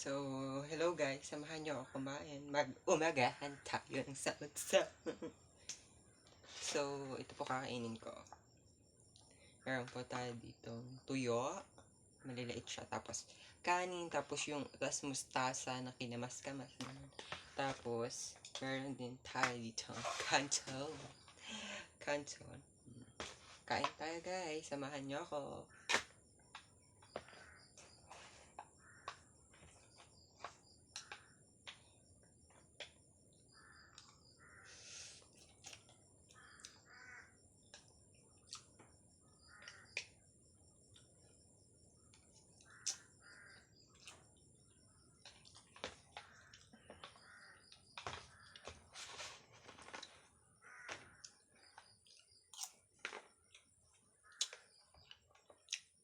So, hello guys, samahan niyo ako kumain. Mag-umagahan tayo ng samot-sa. So, ito po kakainin ko. Meron po tayo dito tuyo. Maliliit siya. Tapos, kanin. Tapos, tas mustasa na kinamas-kamas na. Tapos, meron din tayo dito canton. Canton. Kain tayo guys. Samahan niyo ako.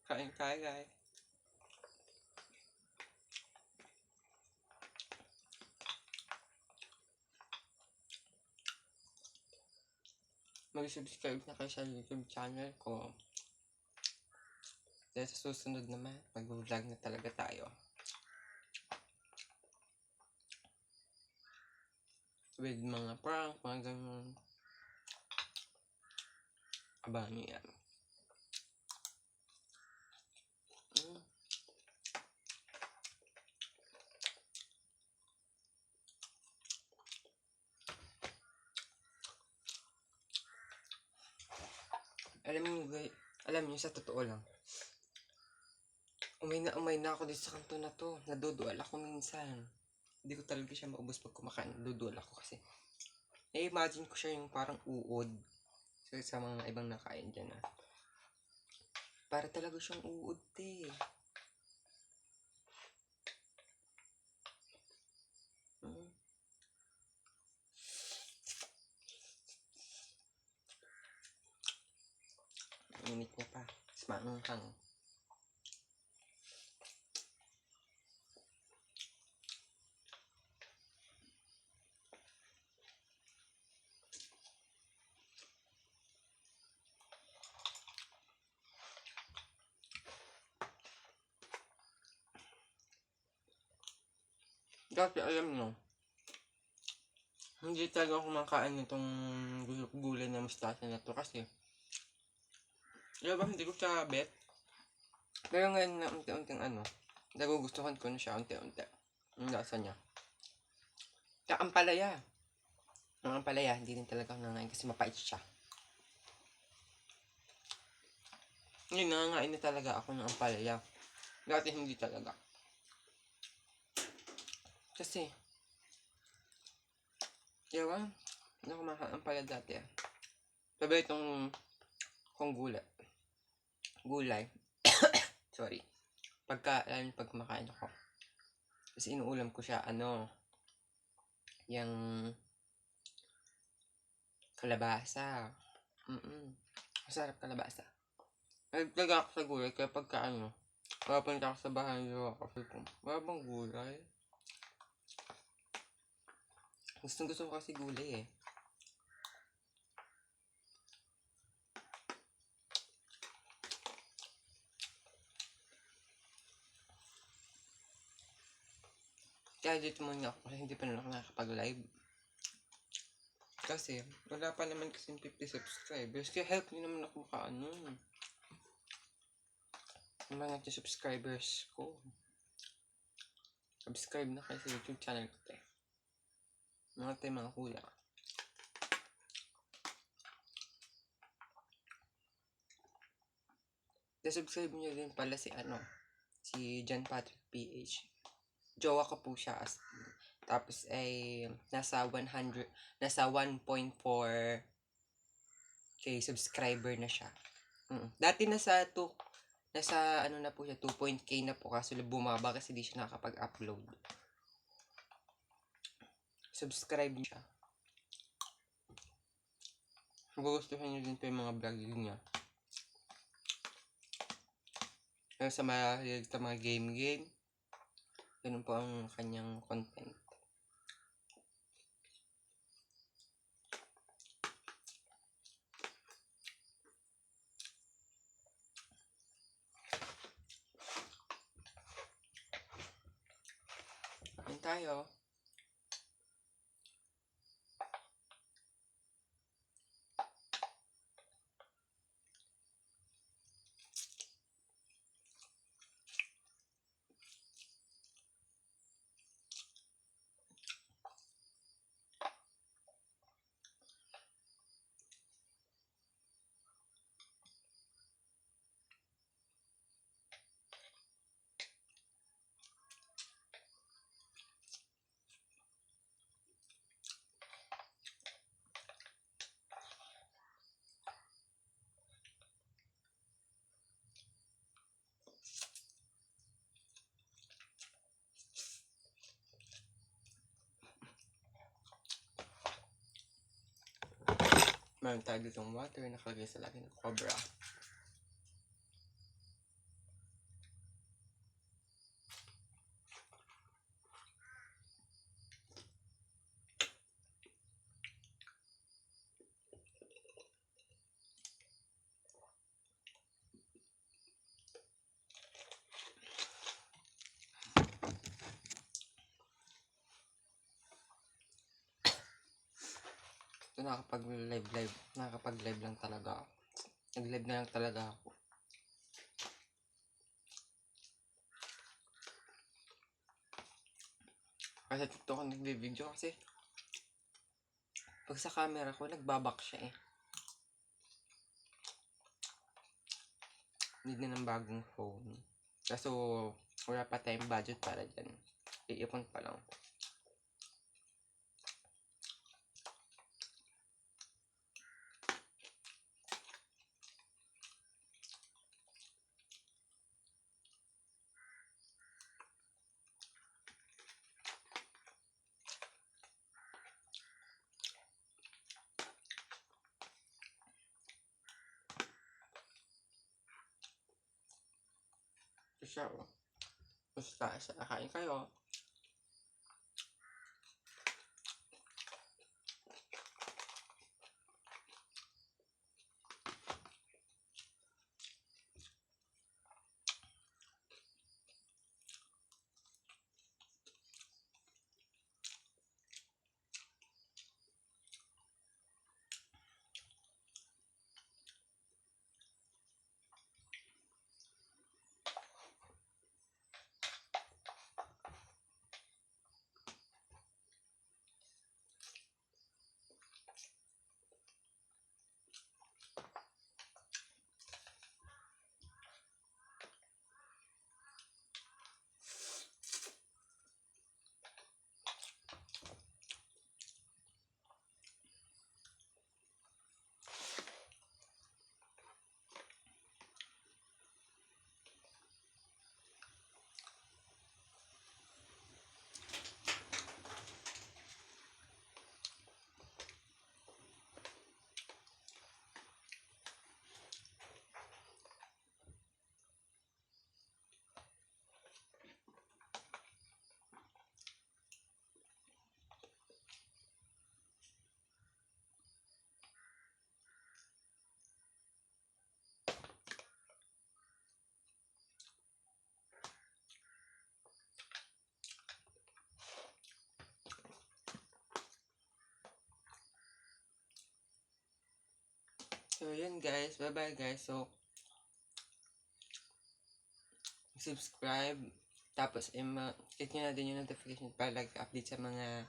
Kain tayo guys. Mag-subscribe na kayo sa YouTube channel ko. Dahil sa susunod naman, mag-vlog na talaga tayo. With mga prank, mga ganun. Abangan niyo yan. Alam niyo sa totoo lang, umay na ako dito sa kanto na to. Nadudual ako minsan. Hindi ko talaga siya maubos pag kumakain. Nadudual ako kasi na-imagine ko siya yung parang uod sa mga ibang nakain dyan na. Para talaga siyang uod te. Init niya pa. Smanghang. Dati alam nyo, hindi talaga ako kumakain nitong gulay na mustasa na to kasi alam ba, hindi ko siya bet. Pero ngayon na unti-unting nagugustuhan ko na siya unti-unti. Ang lasa niya. Tsaka ang palaya. Ang palaya, hindi din talaga ako nangain kasi mapait siya. Ngayon, nangangain na talaga ako ng ampalaya. Dati hindi talaga. Kasi, yawan, hindi ako makain ampalaya dati ah. Sabi itong kong gulay. Sorry. Pag kumakain ako. Kasi inuulam ko siya, yung kalabasa. Masarap kalabasa. Nagtaga ako sa gulay, kaya pagka papunta ako sa bahay nyo ako. Wala bang gulay? Gusto ko kasi gulay eh. Kaya dito muna ako kasi hindi pa na ako nakakapag-live. Kasi, wala pa naman kasi 50 subscribers. Kaya help nyo naman ako makaano. Yung mga subscribers ko. Subscribe na kayo sa YouTube channel ko tayo. Mga kuya. Subscribe nyo din pala si John Patrick PH. Jowa ko po siya tapos ay nasa 1.4k subscriber na siya. Dati nasa na po siya 2.k na po kaso bumaba kasi di siya nakakapag-upload. Subscribe niya. Gugustuhan niyo din po yung mga vlog niya. Sa mga game. Ganun po ang kanyang content. tayo. Meron tayo ditong water nakalagay sa lagi ng cobra. Ito nakakapag-live lang talaga ako. Nag-live na lang talaga ako. Kasi dito ako nag-video kasi pag sa camera ko, nagbabak siya eh. Hindi na ng bagong phone. Kaso, wala pa tayong budget para dyan. Iipon pa lang. So siya, oh. Basta, kain kayo. So, yun guys. Bye-bye guys. So, subscribe. Tapos, click nyo na din yung notification para update sa mga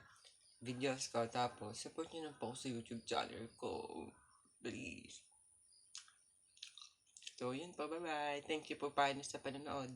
videos ko. Tapos, support nyo na po ako sa YouTube channel ko. Please. So, yun po. Bye-bye. Thank you po pa sa panonood.